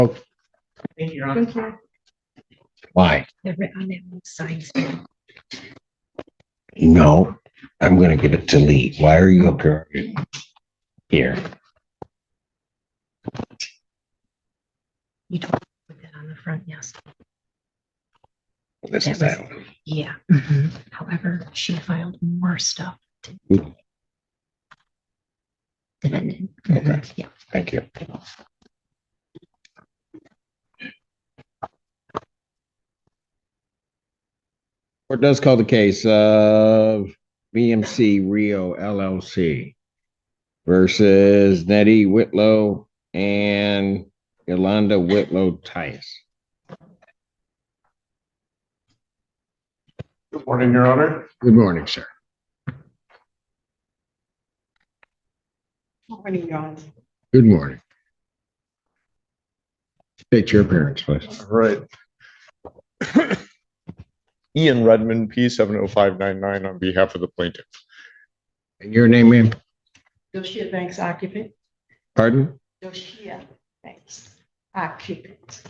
Oh, Thank you, Your Honor. Thank you. why? They're written on that signs. No, I'm gonna give it to Lee. Why are you up here? Here. You don't put that on the front, yes. This That is was- that. Yeah. However, she filed more stuff. Ooh. Defendant. Okay. Yeah. Thank you. Court does call the case of BMC Rio LLC versus Nettie Whitlow and Yolanda Whitlow Tice. Good morning, Your Honor. Good morning, sir. Morning, Your Honor. Good morning. State your appearance, please. All right. Ian Redmond, P70599 on behalf of the plaintiff. And your name, ma'am? Doshia Banks occupant. Pardon? Doshia Banks occupant.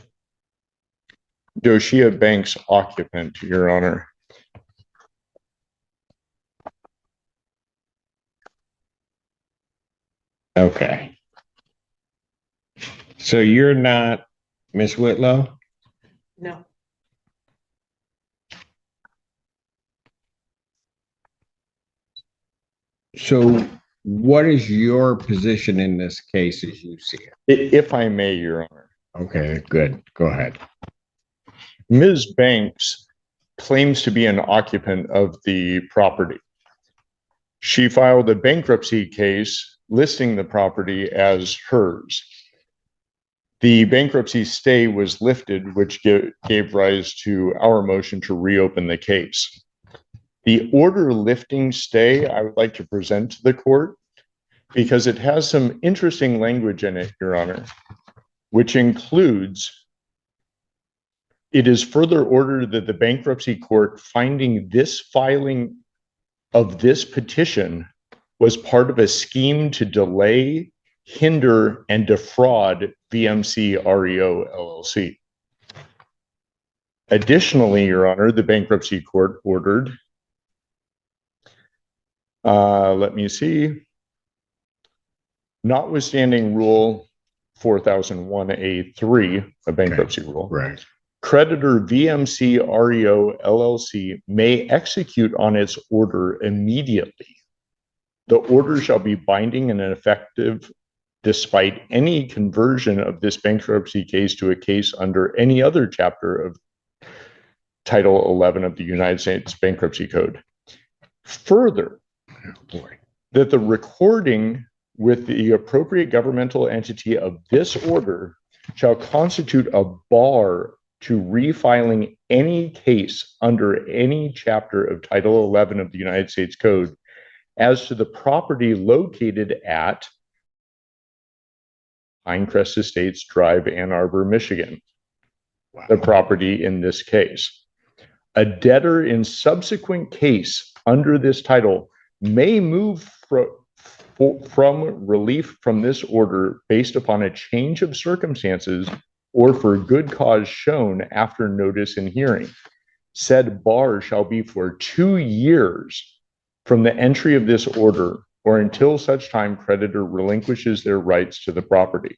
Doshia Banks occupant, Your Honor. Okay. So you're not Miss Whitlow? No, So what is your position in this case as you see it? If I may, Your Honor. Okay, good. Go ahead. Ms. Banks claims to be an occupant of the property. She filed a bankruptcy case listing the property as hers. The bankruptcy stay was lifted, which gave rise to our motion to reopen the case. The order lifting stay I would like to present to the court because it has some interesting language in it, Your Honor, which includes, it is further ordered that the bankruptcy court finding this filing of this petition was part of a scheme to delay, hinder, and defraud VMC REO LLC. Additionally, Your Honor, the bankruptcy court ordered, let me see, notwithstanding Rule 4001A3, a bankruptcy rule, Right. creditor VMC REO LLC may execute on its order immediately. The order shall be binding and effective despite any conversion of this bankruptcy case to a case under any other chapter of Title 11 of the United States Bankruptcy Code. Further, that the recording with the appropriate governmental entity of this order shall constitute a bar to refiling any case under any chapter of Title 11 of the United States Code as to the property located at Pinecrest Estates Drive, Ann Arbor, Michigan, the property in this case. A debtor in subsequent case under this title may move from relief from this order based upon a change of circumstances or for good cause shown after notice and hearing. Said bar shall be for 2 years from the entry of this order or until such time creditor relinquishes their rights to the property.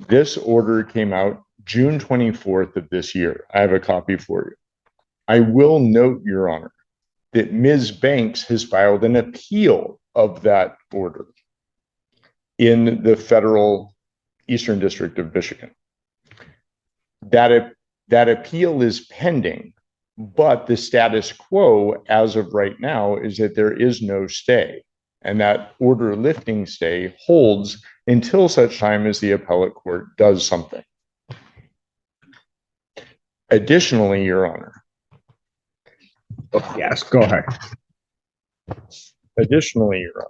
This order came out June 24th of this year. I have a copy for you. I will note, Your Honor, that Ms. Banks has filed an appeal of that order in the federal Eastern District of Michigan. That appeal is pending, but the status quo as of right now is that there is no stay, and that order lifting stay holds until such time as the appellate court does something. Additionally, Your Honor. Yes, go ahead. Additionally, Your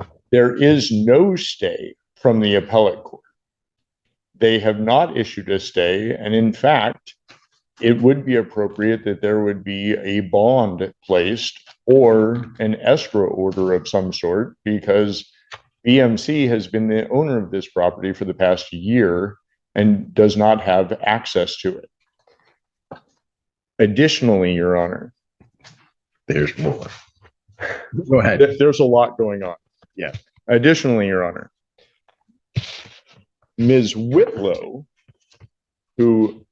Honor, there is no stay from the appellate court. They have not issued a stay, and in fact, it would be appropriate that there would be a bond placed or an escrow order of some sort, because BMC has been the owner of this property for the past year and does not have access to it. Additionally, Your Honor, There's more. Go ahead. there's a lot going on. Yeah. Additionally, Your Honor, Ms. Whitlow, who,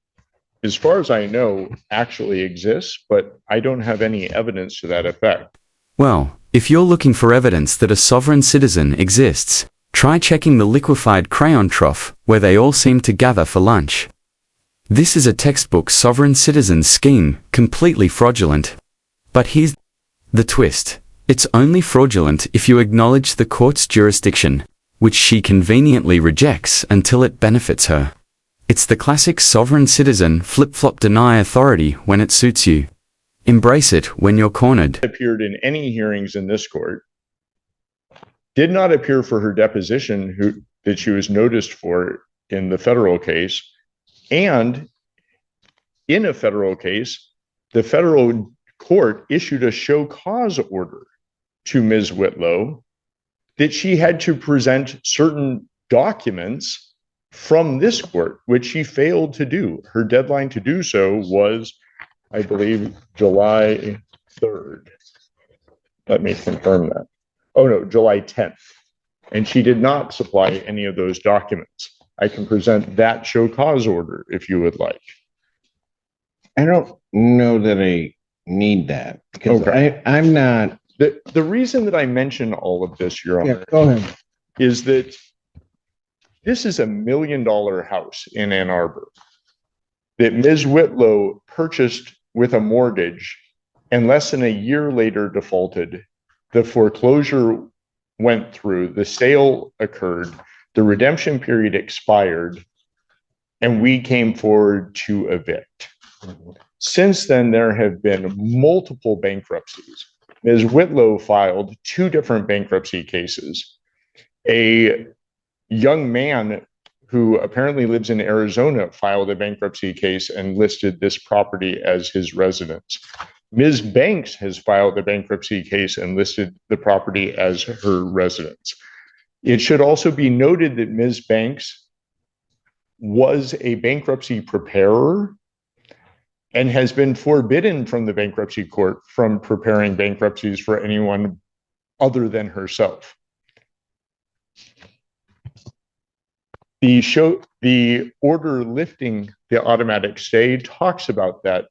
as far as I know, actually exists, but I don't have any evidence to that effect. Well, if you're looking for evidence that a sovereign citizen exists, try checking the liquefied crayon trough where they all seem to gather for lunch. This is a textbook sovereign citizen scheme, completely fraudulent. But here's the twist. It's only fraudulent if you acknowledge the court's jurisdiction, which she conveniently rejects until it benefits her. It's the classic sovereign citizen flip-flop deny authority when it suits you. Embrace it when you're cornered. Appeared in any hearings in this court, did not appear for her deposition that she was noticed for in the federal case, and in a federal case, the federal court issued a show cause order to Ms. Whitlow that she had to present certain documents from this court, which she failed to do. Her deadline to do so was, I believe, July 3rd. Let me confirm that. Oh no, July 10th. And she did not supply any of those documents. I can present that show cause order if you would like. I don't know that I need that because Okay. I'm not. The reason that I mention all of this, Your Honor, Yeah, go ahead. is that this is $1 million house in Ann Arbor that Ms. Whitlow purchased with a mortgage and less than a year later defaulted. The foreclosure went through, the sale occurred, the redemption period expired, and we came forward to evict. Since then, there have been multiple bankruptcies. Ms. Whitlow filed 2 different bankruptcy cases. A young man who apparently lives in Arizona filed a bankruptcy case and listed this property as his residence. Ms. Banks has filed a bankruptcy case and listed the property as her residence. It should also be noted that Ms. Banks was a bankruptcy preparer and has been forbidden from the bankruptcy court from preparing bankruptcies for anyone other than herself. The order lifting the automatic stay talks about that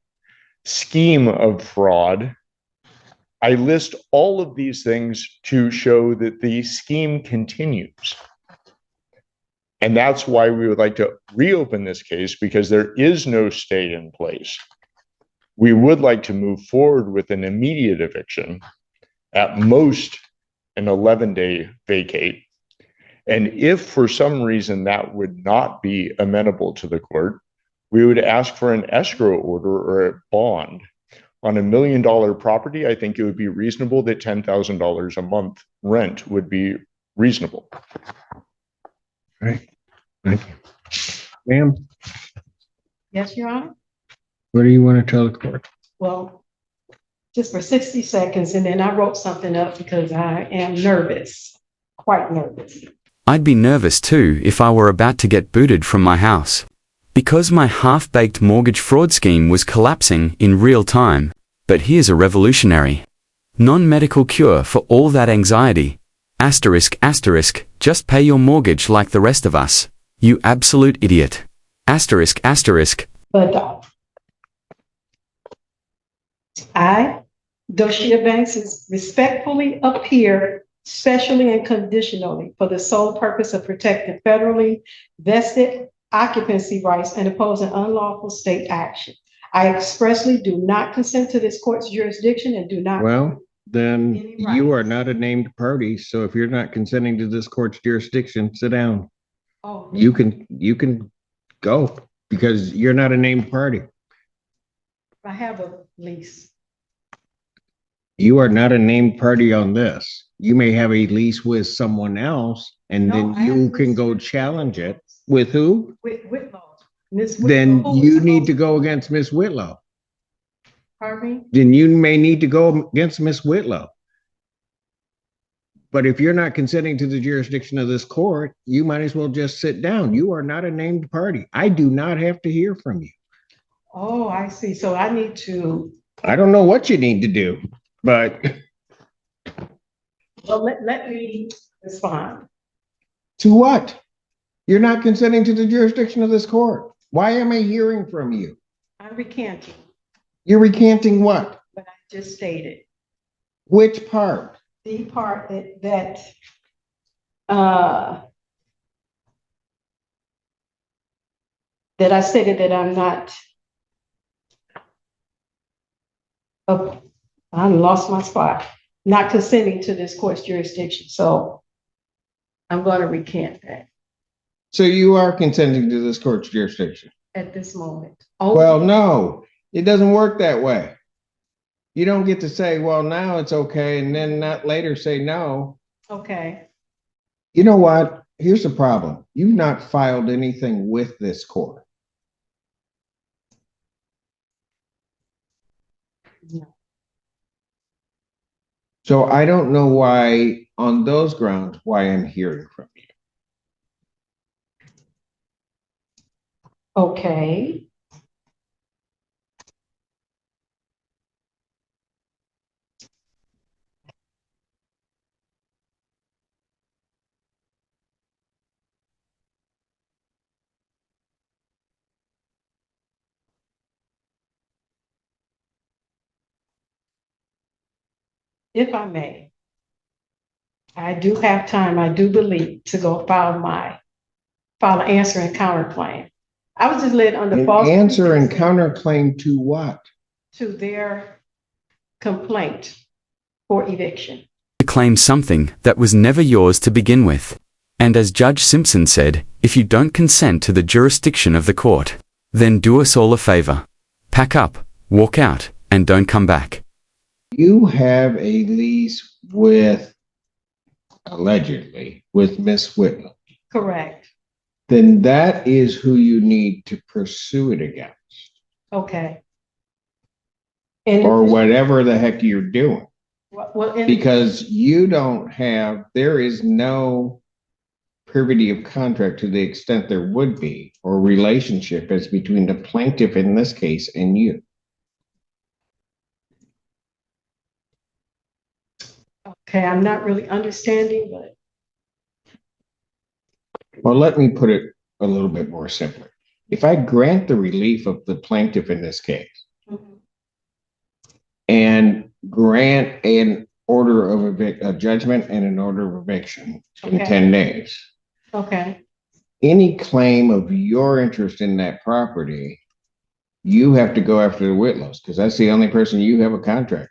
scheme of fraud. I list all of these things to show that the scheme continues. And that's why we would like to reopen this case, because there is no stay in place. We would like to move forward with an immediate eviction, at most an 11-day vacate. And if for some reason that would not be amenable to the court, we would ask for an escrow order or a bond. On $1 million property, I think it would be reasonable that $10,000 a month rent would be reasonable. Right. Thank you. Ma'am, Yes, Your Honor? what do you want to tell the court? Well, just for 60 seconds, and then I wrote something up because I am nervous, quite nervous. I'd be nervous too if I were about to get booted from my house. Because my half-baked mortgage fraud scheme was collapsing in real time. But here's a revolutionary, non-medical cure for all that anxiety. Asterisk, asterisk, just pay your mortgage like the rest of us. You absolute idiot. Asterisk, asterisk. But I, Doshia Banks, respectfully appear specially and conditionally for the sole purpose of protecting federally vested occupancy rights and opposing unlawful state action. I expressly do not consent to this court's jurisdiction and do not. Well, then Any you rights. are not a named party. So if you're not consenting to this court's jurisdiction, sit down. Oh, You can go because you're not a named party. I have a lease. You are not a named party on this. You may have a lease with someone else and No, then I have you a can lease go with- challenge it. With who? With Whitlow. Ms. Then Whitlow, who you is need to supposed- go against Miss Whitlow. Pardon me? Then you may need to go against Miss Whitlow. But if you're not consenting to the jurisdiction of this court, you might as well just sit down. You are not a named party. I do not have to hear from you. Oh, I see. So I need to, I don't know what you need to do, but well, let me respond. to what? You're not consenting to the jurisdiction of this court. Why am I hearing from you? I'm recanting You're recanting what? what I just stated. Which part? The part uh, that I stated that I'm not, I lost my spot, not consenting to this court's jurisdiction. So I'm going to recant that So you are consenting to this court's jurisdiction? at this moment. Well, no, it doesn't work that way. You don't get to say, well, now it's okay, and then not later say no. Okay. You know what? Here's the problem. You've not filed anything with this court. No. So I don't know why, on those grounds, why I'm hearing from you. Okay. If I may, I do have time, I do believe, to go file an answer and counterclaim. I was just led under An false answer and pretenses counterclaim to what? to their complaint for eviction. To claim something that was never yours to begin with. And as Judge Simpson said, if you don't consent to the jurisdiction of the court, then do us all a favor. Pack up, walk out, and don't come back. You have a lease with, allegedly, with Miss Whitlow. Correct. Then that is who you need to pursue it against, Okay. And or whatever the heck you're doing. well, Because you don't have, there is no privity of contract to the extent there would be, or relationship as between the plaintiff in this case and you. okay, I'm not really understanding, but Well, let me put it a little bit more simply. If I grant the relief of the plaintiff in this case and grant an order of a judgment and an order of eviction in Okay. 10 days, okay, any claim of your interest in that property, you have to go after the Whitlows because that's the only person you have a contract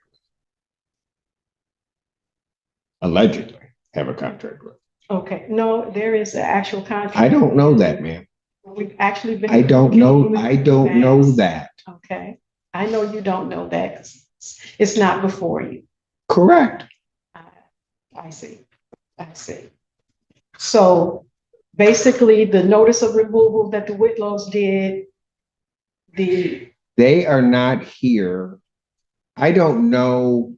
with. Allegedly have a contract with. okay. No, there is an actual contract. I don't know that, ma'am. We've actually been. I don't know that. Okay. I know you don't know that 'cause it's not before you. Correct. I see. I see. So basically, the notice of removal that the Whitlows did, They are not here. I don't know.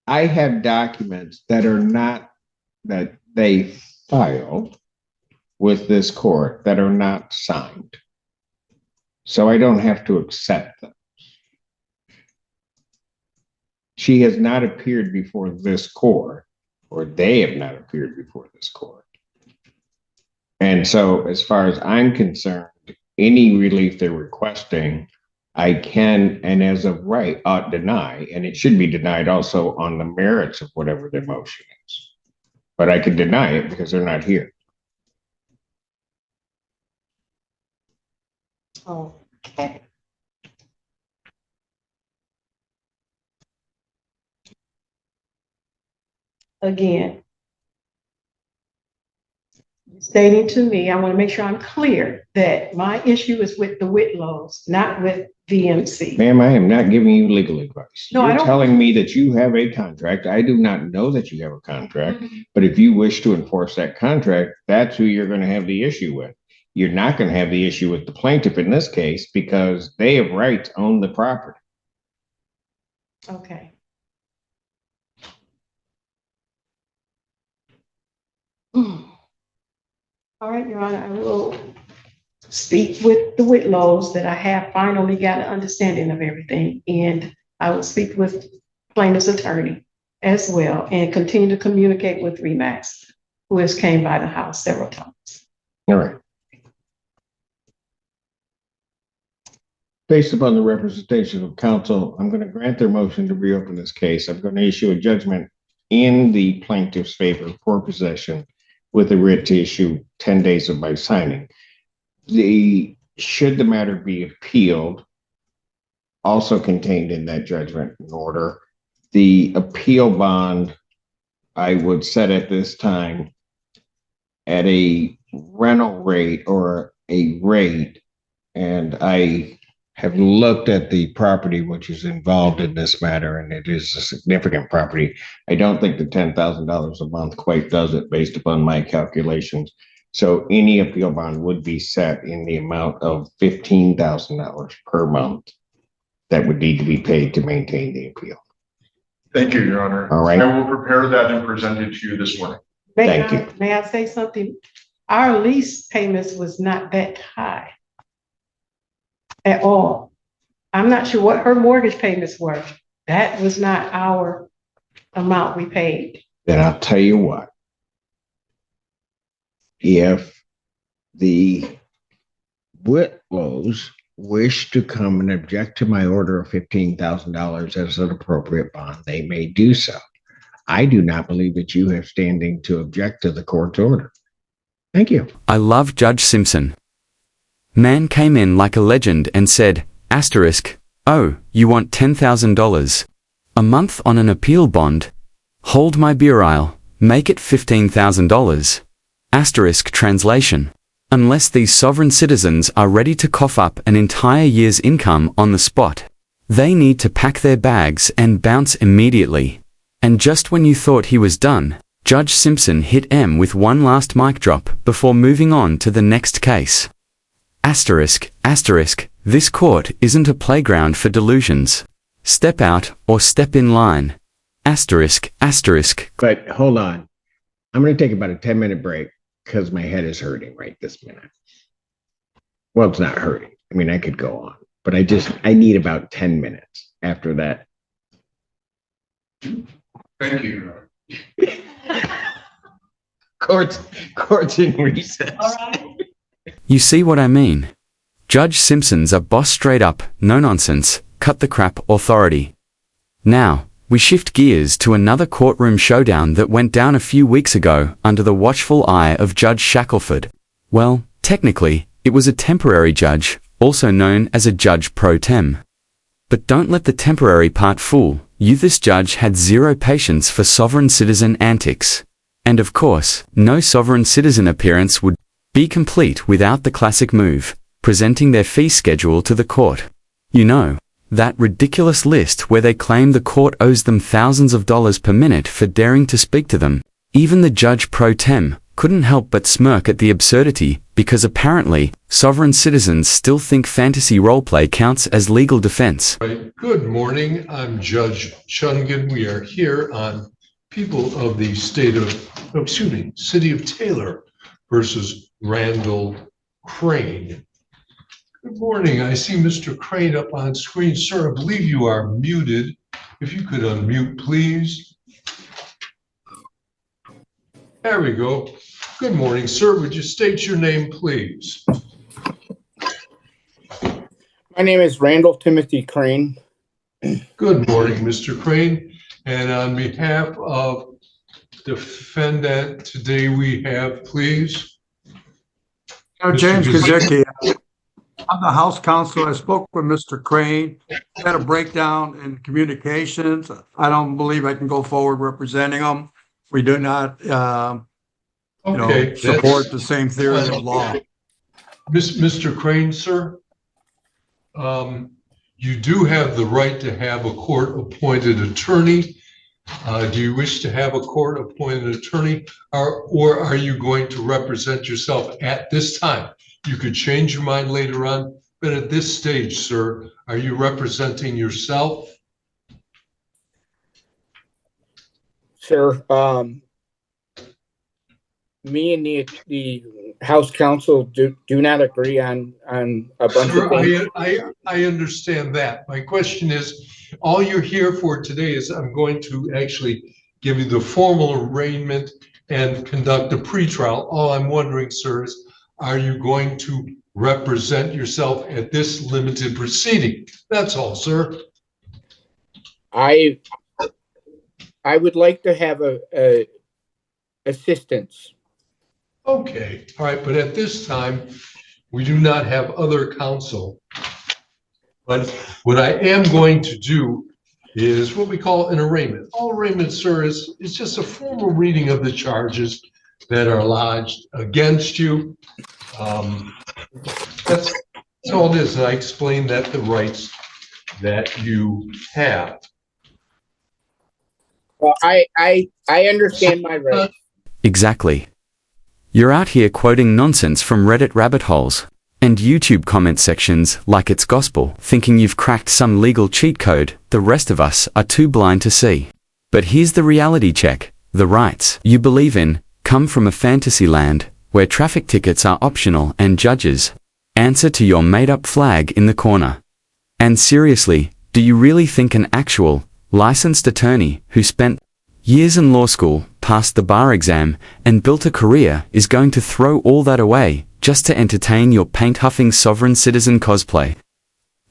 I have documents that are not, that they filed with this court that are not signed. So I don't have to accept them. She has not appeared before this court, or they have not appeared before this court. And so as far as I'm concerned, any relief they're requesting, I can, and as of right, ought deny, and it should be denied also on the merits of whatever their motion is. But I can deny it because they're not here. okay. Again, stating to me, I want to make sure I'm clear that my issue is with the Whitlows, not with VMC. Ma'am, I am not giving you legal advice. No, I You're don't- telling me that you have a contract. I do not know that you have a contract, Mhm. but if you wish to enforce that contract, that's who you're going to have the issue with. You're not going to have the issue with the plaintiff in this case because they have right to own the property. Okay. All right, Your Honor, I will speak with the Whitlows that I have finally got an understanding of everything. And I will speak with plaintiff's attorney as well and continue to communicate with Remax, who has came by the house several times. All right. Based upon the representation of counsel, I'm going to grant their motion to reopen this case. I'm going to issue a judgment in the plaintiff's favor for possession with a writ to issue 10 days of my signing. Should the matter be appealed, also contained in that judgment in order, the appeal bond I would set at this time at a rental rate or a rate, and I have looked at the property which is involved in this matter, and it is a significant property. I don't think the $10,000 a month quite does it based upon my calculations. So any appeal bond would be set in the amount of $15,000 per month that would need to be paid to maintain the appeal. Thank you, Your Honor. All right. I will prepare that and present it to you this morning. Thank you. May I say something? Our lease payments was not that high at all. I'm not sure what her mortgage payments were. That was not our amount we paid. Then I'll tell you what. If the Whitlows wish to come and object to my order of $15,000 as an appropriate bond, they may do so. I do not believe that you have standing to object to the court's order. Thank you. I love Judge Simpson. Man came in like a legend and said, asterisk, oh, you want $10,000 a month on an appeal bond? Hold my beer, make it $15,000. Asterisk translation. Unless these sovereign citizens are ready to cough up an entire year's income on the spot, they need to pack their bags and bounce immediately. And just when you thought he was done, Judge Simpson hit M with one last mic drop before moving on to the next case. Asterisk, asterisk, this court isn't a playground for delusions. Step out or step in line. Asterisk, asterisk. But hold on. I'm going to take about a 10-minute break because my head is hurting right this minute. Well, it's not hurting. I mean, I could go on, but I need about 10 minutes after that. Thank you, Your Honor. Court's in recess. All right. You see what I mean? Judge Simpson's a boss straight up, no nonsense, cut the crap authority. Now, we shift gears to another courtroom showdown that went down a few weeks ago under the watchful eye of Judge Shackelford. Well, technically, it was a temporary judge, also known as a judge pro tem. But don't let the temporary part fool you. This judge had zero patience for sovereign citizen antics. And of course, no sovereign citizen appearance would be complete without the classic move, presenting their fee schedule to the court. You know, that ridiculous list where they claim the court owes them thousands of dollars per minute for daring to speak to them. Even the judge pro tem couldn't help but smirk at the absurdity, because apparently, sovereign citizens still think fantasy roleplay counts as legal defense. Good morning. I'm Judge Chungan. We are here on people of the city of Taylor versus Randall Crane. Good morning. I see Mr. Crane up on screen. Sir, I believe you are muted. If you could unmute, please. There we go. Good morning, sir. Would you state your name, please? My name is Randall Timothy Crane. Good morning, Mr. Crane. And on behalf of defendant, today we have, please. James Kazicki. I'm the House Counsel. I spoke with Mr. Crane. We had a breakdown in communications. I don't believe I can go forward representing him. We do not support the same theory of law. Mr. Crane, sir, you do have the right to have a court-appointed attorney. Do you wish to have a court-appointed attorney, or are you going to represent yourself at this time? You could change your mind later on, but at this stage, sir, are you representing yourself? sir. Me and the House Counsel do not agree on a bunch Sir, of things. I understand that. My question is, all you're here for today is I'm going to actually give you the formal arraignment and conduct a pretrial. All I'm wondering, sir, is are you going to represent yourself at this limited proceeding? That's all, sir. I would like to have a assistance. Okay, all right, but at this time, we do not have other counsel. But what I am going to do is what we call an arraignment. All arraignment, sir, is just a formal reading of the charges that are lodged against you. That's all it is. And I explained that the rights that you have. Well, I understand my rights. Exactly. You're out here quoting nonsense from Reddit rabbit holes and YouTube comment sections like it's gospel, thinking you've cracked some legal cheat code the rest of us are too blind to see. But here's the reality check. The rights you believe in come from a fantasy land where traffic tickets are optional and judges answer to your made-up flag in the corner. And seriously, do you really think an actual, licensed attorney who spent years in law school, passed the bar exam, and built a career is going to throw all that away just to entertain your paint-huffing sovereign citizen cosplay?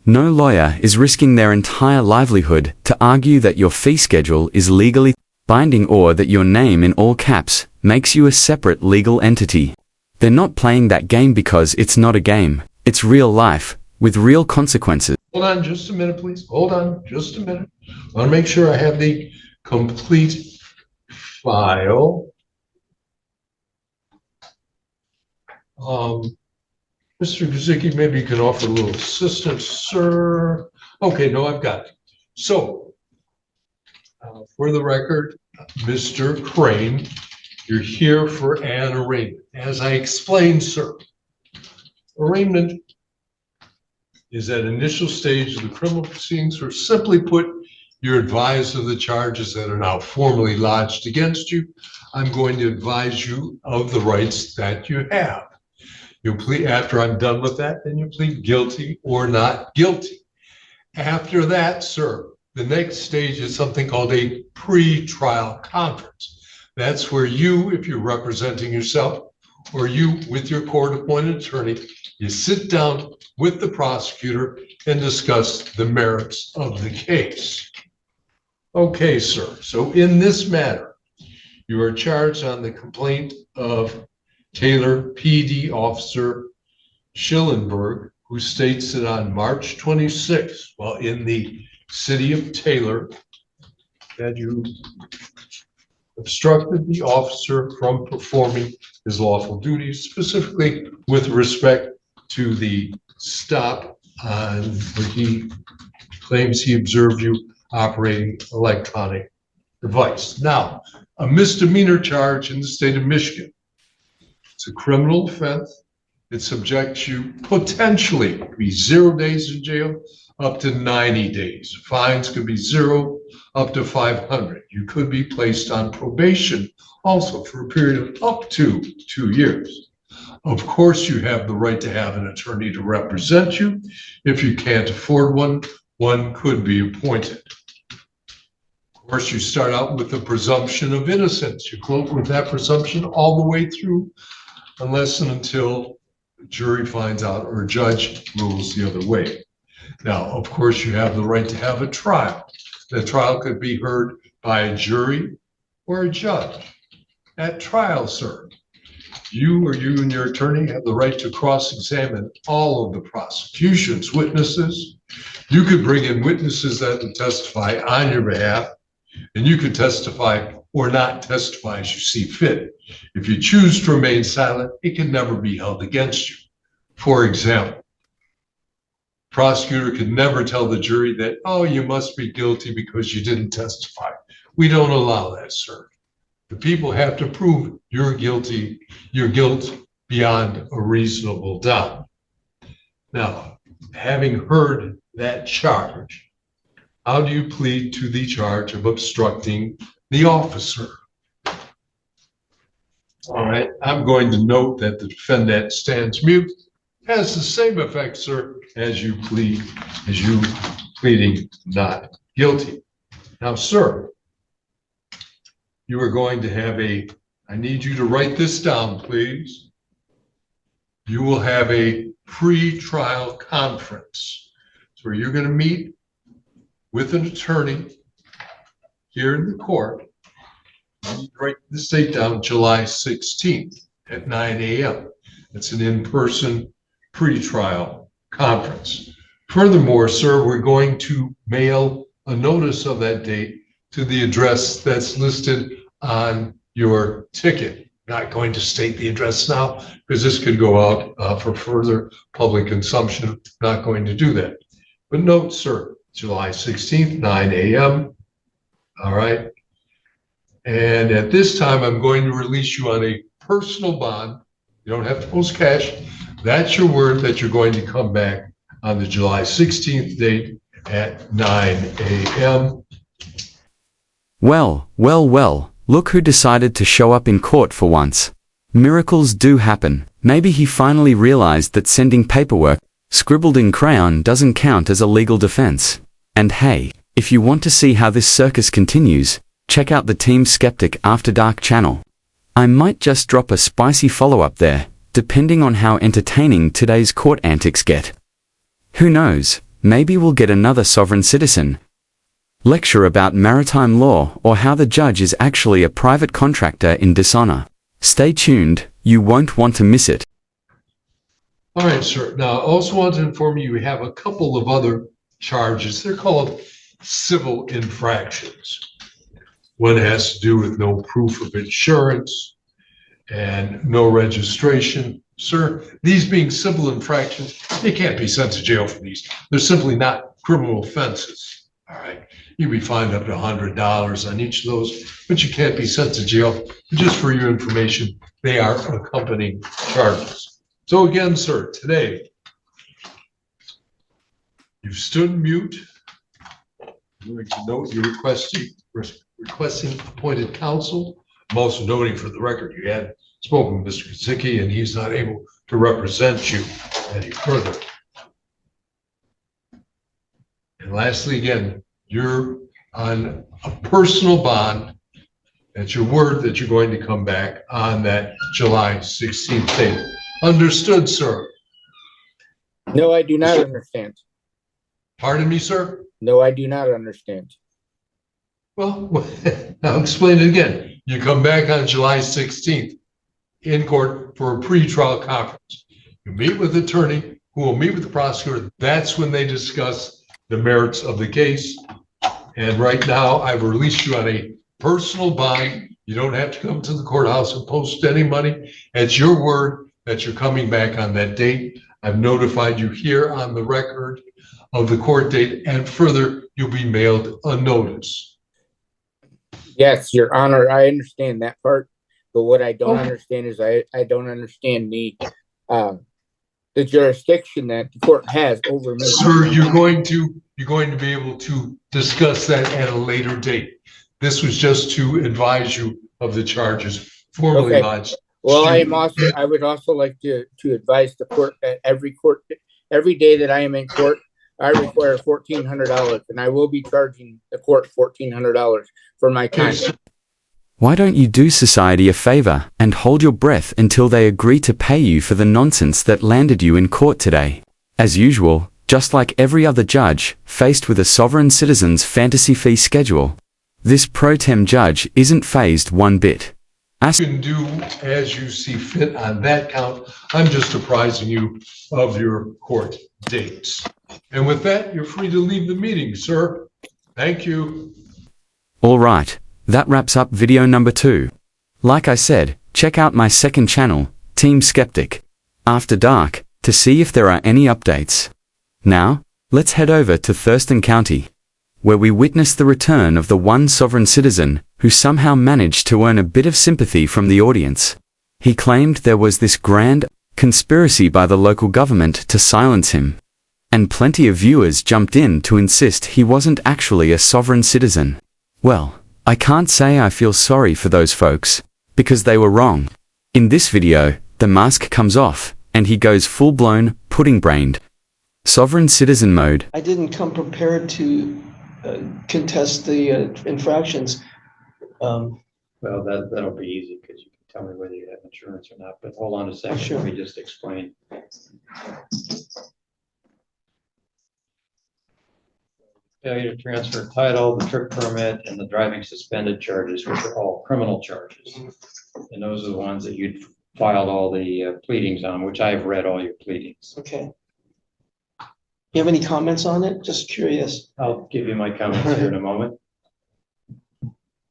No lawyer is risking their entire livelihood to argue that your fee schedule is legally binding or that your name in all caps makes you a separate legal entity. They're not playing that game because it's not a game. It's real life, with real consequences. Hold on just a minute, please. Hold on just a minute. I want to make sure I have the complete file. Mr. Guzicki, maybe you can offer a little assistance, sir. Okay, no, I've got it. So, for the record, Mr. Crane, you're here for an arraignment. As I explained, sir, arraignment is that initial stage of the criminal proceedings, or simply put, you're advised of the charges that are now formally lodged against you. I'm going to advise you of the rights that you have. You plead, after I'm done with that, then you plead guilty or not guilty. After that, sir, the next stage is something called a pre-trial conference. That's where you, if you're representing yourself, or you with your court-appointed attorney, you sit down with the prosecutor and discuss the merits of the case. Okay, sir. So in this matter, you are charged on the complaint of Taylor PD Officer Schillenberg, who states that on March 26th, while in the city of Taylor, that you obstructed the officer from performing his lawful duties, specifically with respect to the stop on where he claims he observed you operating electronic device. Now, a misdemeanor charge in the state of Michigan. It's a criminal offense. It subjects you potentially to be 0 days in jail up to 90 days. Fines could be 0 up to 500. You could be placed on probation also for a period of up to 2 years. Of course, you have the right to have an attorney to represent you. If you can't afford one, one could be appointed. Of course, you start out with the presumption of innocence. You close with that presumption all the way through, unless and until the jury finds out or a judge rules the other way. Now, of course, you have the right to have a trial. The trial could be heard by a jury or a judge. At trial, sir, you and your attorney have the right to cross-examine all of the prosecution's witnesses. You could bring in witnesses that would testify on your behalf, and you could testify or not testify as you see fit. If you choose to remain silent, it can never be held against you. For example, prosecutor could never tell the jury that, oh, you must be guilty because you didn't testify. We don't allow that, sir. The people have to prove you're guilty, your guilt beyond a reasonable doubt. Now, having heard that charge, how do you plead to the charge of obstructing the officer. All right, I'm going to note that the defendant stands mute. Has the same effect, sir, as you pleading not guilty. Now, sir, you are going to have I need you to write this down, please. You will have a pre-trial conference. So you're going to meet with an attorney here in the court. You write this date down, July 16th at 9 a.m. It's an in-person pre-trial conference. Furthermore, sir, we're going to mail a notice of that date to the address that's listed on your ticket. Not going to state the address now because this could go out for further public consumption. Not going to do that. But note, sir, July 16th, 9 a.m. All right. And at this time, I'm going to release you on a personal bond. You don't have to post cash. That's your word that you're going to come back on the July 16th date at 9 a.m. Well, well, well, look who decided to show up in court for once. Miracles do happen. Maybe he finally realized that sending paperwork, scribbled in crayon, doesn't count as a legal defense. And hey, if you want to see how this circus continues, check out the Team Skeptic After Dark channel. I might just drop a spicy follow-up there, depending on how entertaining today's court antics get. Who knows, maybe we'll get another sovereign citizen lecture about maritime law or how the judge is actually a private contractor in dishonor. Stay tuned, you won't want to miss it. All right, sir. Now, I also want to inform you, we have a couple of other charges. They're called civil infractions. One has to do with no proof of insurance and no registration. Sir, these being civil infractions, they can't be sent to jail for these. They're simply not criminal offenses. All right. You'll be fined up to $100 on each of those, but you can't be sent to jail. Just for your information, they are accompanying charges. So again, sir, today, you've stood mute. I'm going to note you're requesting appointed counsel. I'm also noting for the record, you had spoken with Mr. Kazicki and he's not able to represent you any further. And lastly, again, you're on a personal bond. That's your word that you're going to come back on that July 16th date. Understood, sir? No, I do not understand. Pardon me, sir? No, I do not understand. Well, I'll explain it again. You come back on July 16th in court for a pre-trial conference. You meet with the attorney who will meet with the prosecutor. That's when they discuss the merits of the case. And right now, I've released you on a personal bond. You don't have to come to the courthouse and post any money. It's your word that you're coming back on that date. I've notified you here on the record of the court date, and further, you'll be mailed a notice. Yes, Your Honor, I understand that part, but what I don't understand is I don't understand the jurisdiction that the court has over me. Sir, you're going to be able to discuss that at a later date. This was just to advise you of the charges formally lodged. Well, I would also like to advise the court that every day that I am in court, I require $1,400, and I will be charging the court $1,400 for my time. Why don't you do society a favor and hold your breath until they agree to pay you for the nonsense that landed you in court today? As usual, just like every other judge, faced with a sovereign citizen's fantasy fee schedule, this pro tem judge isn't fazed one bit. You can do as you see fit on that count. I'm just apprising you of your court dates. And with that, you're free to leave the meeting, sir. Thank you. All right, that wraps up video number 2. Like I said, check out my second channel, Team Skeptic After Dark, to see if there are any updates. Now, let's head over to Thurston County, where we witness the return of the one sovereign citizen who somehow managed to earn a bit of sympathy from the audience. He claimed there was this grand conspiracy by the local government to silence him, and plenty of viewers jumped in to insist he wasn't actually a sovereign citizen. Well, I can't say I feel sorry for those folks, because they were wrong. In this video, the mask comes off, and he goes full-blown, pudding-brained. Sovereign citizen mode. I didn't come prepared to contest the infractions. Well, that'll be easy because you can tell me whether you have insurance or not, but hold on a second, Sure. let me just explain. Failure to transfer title, the trip permit, and the driving suspended charges, which are all criminal charges. And those are the ones that you'd filed all the pleadings on, which I have read all your pleadings. Okay. You have any comments on it? Just curious. I'll give you my comments here in a moment.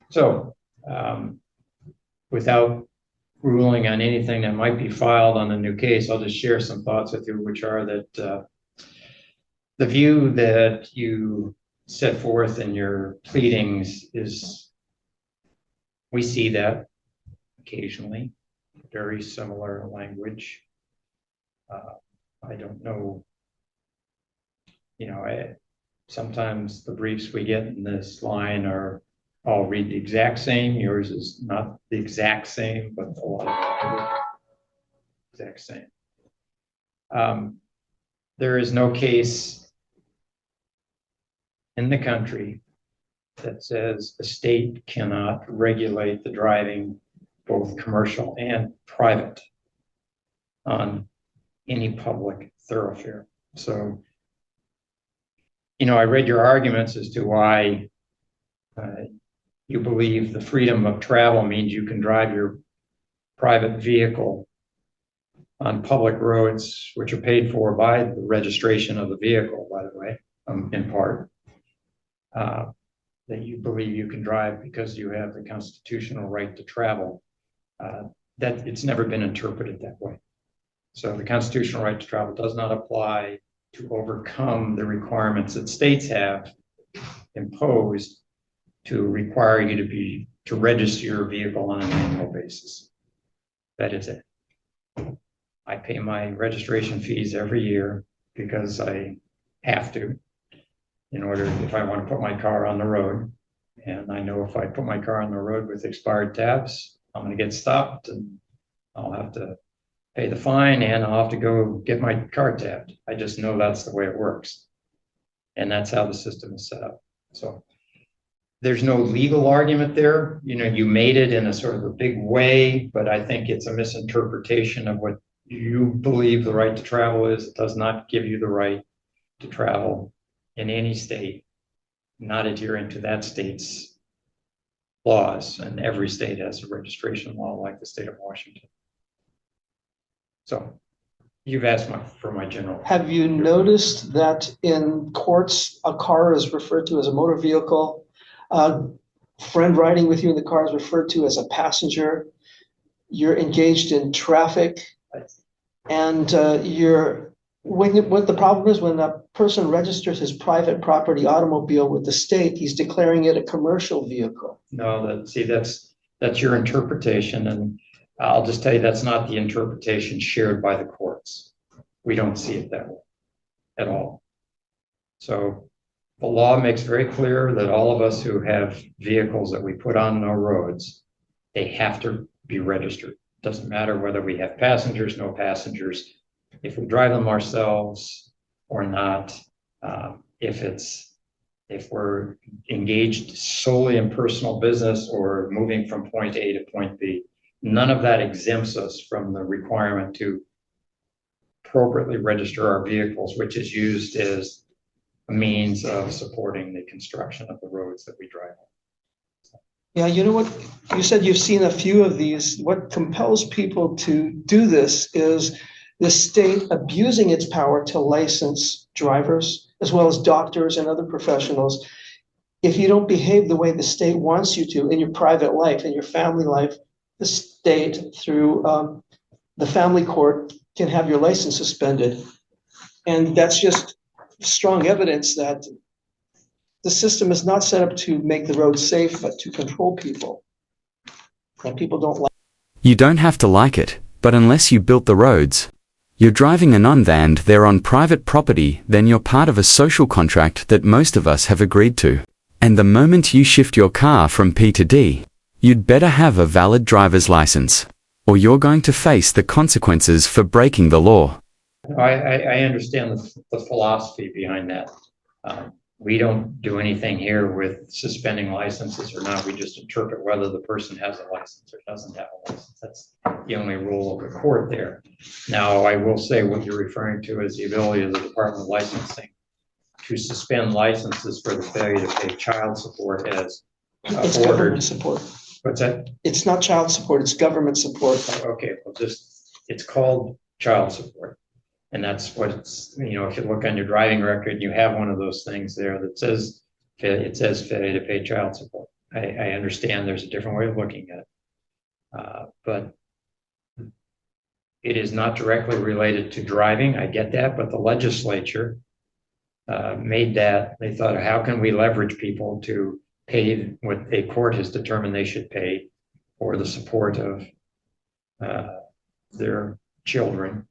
So, without ruling on anything that might be filed on the new case, I'll just share some thoughts with you, which are that the view that you set forth in your pleadings is, we see that occasionally, very similar language. I don't know, sometimes the briefs we get in this line are all read the exact same. Yours is not the exact same, but a lot of exact same. There is no case in the country that says a state cannot regulate the driving, both commercial and private, on any public thoroughfare. So, I read your arguments as to why you believe the freedom of travel means you can drive your private vehicle on public roads, which are paid for by the registration of the vehicle, by the way, in part. That you believe you can drive because you have the constitutional right to travel. That it's never been interpreted that way. So the constitutional right to travel does not apply to overcome the requirements that states have imposed to require you to register your vehicle on an annual basis. That is it. I pay my registration fees every year because I have to, in order, if I want to put my car on the road. And I know if I put my car on the road with expired tabs, I'm going to get stopped and I'll have to pay the fine and I'll have to go get my car tabbed. I just know that's the way it works. And that's how the system is set up. So there's no legal argument there. You made it in a sort of a big way, but I think it's a misinterpretation of what you believe the right to travel is. It does not give you the right to travel in any state not adhering to that state's laws, and every state has a registration law like the state of Washington. So you've asked for my general. Have you noticed that in courts, a car is referred to as a motor vehicle? Friend riding with you in the car is referred to as a passenger. You're engaged in traffic, and what the problem is, when a person registers his private property automobile with the state, he's declaring it a commercial vehicle. No, that's your interpretation, and I'll just tell you that's not the interpretation shared by the courts. We don't see it that way at all. So the law makes very clear that all of us who have vehicles that we put on our roads, they have to be registered. Doesn't matter whether we have passengers, no passengers, if we drive them ourselves or not, if we're engaged solely in personal business or moving from point A to point B, none of that exempts us from the requirement to appropriately register our vehicles, which is used as a means of supporting the construction of the roads that we drive on. Yeah, you know what? You said you've seen a few of these. What compels people to do this is the state abusing its power to license drivers, as well as doctors and other professionals. If you don't behave the way the state wants you to in your private life, in your family life, the state, through the family court, can have your license suspended. And that's just strong evidence that the system is not set up to make the road safe, but to control people. And people don't like. You don't have to like it, but unless you built the roads, you're driving and they're on private property, then you're part of a social contract that most of us have agreed to. And the moment you shift your car from P to D, you'd better have a valid driver's license, or you're going to face the consequences for breaking the law. I understand the philosophy behind that. We don't do anything here with suspending licenses or not. We just interpret whether the person has a license or doesn't have a license. That's the only rule of the court there. Now, I will say what you're referring to is the ability of the Department of Licensing to suspend licenses for the failure to pay child support as It's ordered. government support. What's that? It's not child support, it's government support. Okay, well, it's called child support. And that's what it's, if you look on your driving record, you have one of those things there that says, it says failure to pay child support. I understand there's a different way of looking at it. But it is not directly related to driving. I get that, but the legislature made that. They thought, how can we leverage people to pay what a court has determined they should pay for the support of their children?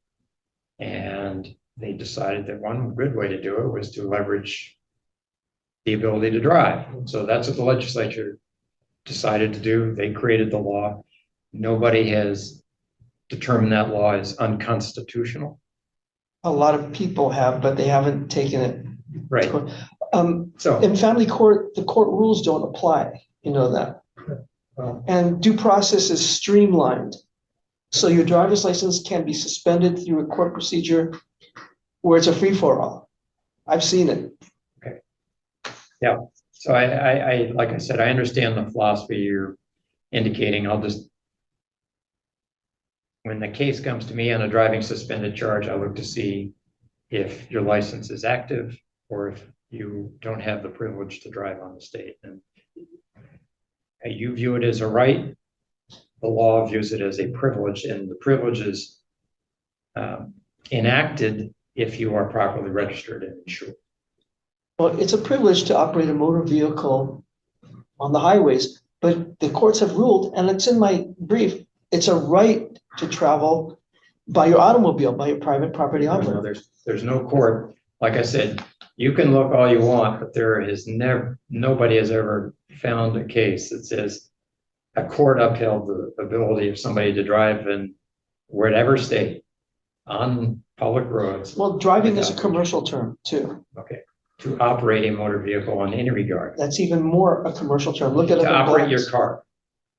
And they decided that one good way to do it was to leverage the ability to drive. So that's what the legislature decided to do. They created the law. Nobody has determined that law is unconstitutional. A lot of people have, but they haven't taken it. Right. So In family court, the court rules don't apply. You know that. And due process is streamlined. So your driver's license can be suspended through a court procedure where it's a free-for-all. I've seen it. Okay. Yeah. So I like I said, I understand the philosophy you're indicating. When the case comes to me on a driving suspended charge, I look to see if your license is active or if you don't have the privilege to drive on the state. And you view it as a right. The law views it as a privilege, and the privilege is enacted if you are properly registered and insured. Well, it's a privilege to operate a motor vehicle on the highways, but the courts have ruled, and it's in my brief, it's a right to travel by your automobile, by your private property automobile. There's no court. Like I said, you can look all you want, but nobody has ever found a case that says a court upheld the ability of somebody to drive in whatever state on public roads. Well, driving is a commercial term too. Okay. To operate a motor vehicle in any regard. That's even more a commercial term. Look at it. To operate your car.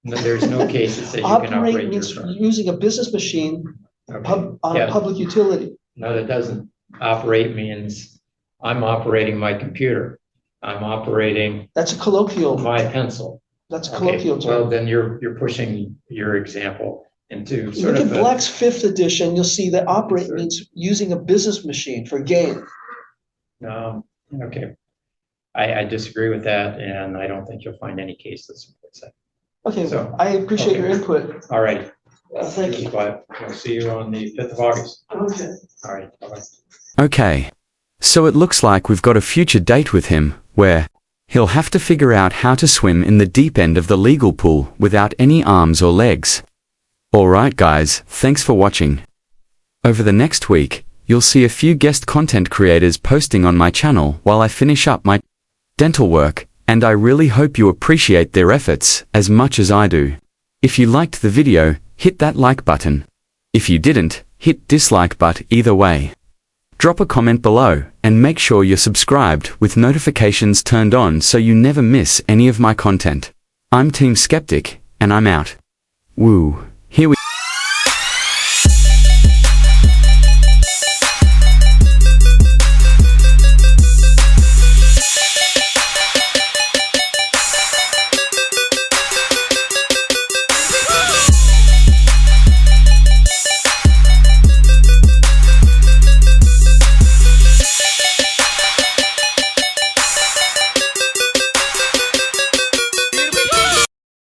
No, there's no case that says you can operate your means car. using a business machine on a public utility. No, that doesn't. Operate means I'm operating my computer. I'm operating. That's a colloquial. My pencil. That's a colloquial term. Well, then you're pushing your example into sort Look of. at Black's 5th edition. You'll see that operate means using a business machine for gain. No, okay. I disagree with that, and I don't think you'll find any case that supports that. Okay, So, I appreciate your input. All right. Thank you. But we'll see you on the 5th of August. Okay. All right. Bye-bye. Okay. So it looks like we've got a future date with him, where he'll have to figure out how to swim in the deep end of the legal pool without any arms or legs. Alright guys, thanks for watching. Over the next week, you'll see a few guest content creators posting on my channel while I finish up my dental work, and I really hope you appreciate their efforts as much as I do. If you liked the video, hit that like button. If you didn't, hit dislike but either way. Drop a comment below and make sure you're subscribed with notifications turned on so you never miss any of my content. I'm Team Skeptic, and I'm out. Woo. Here we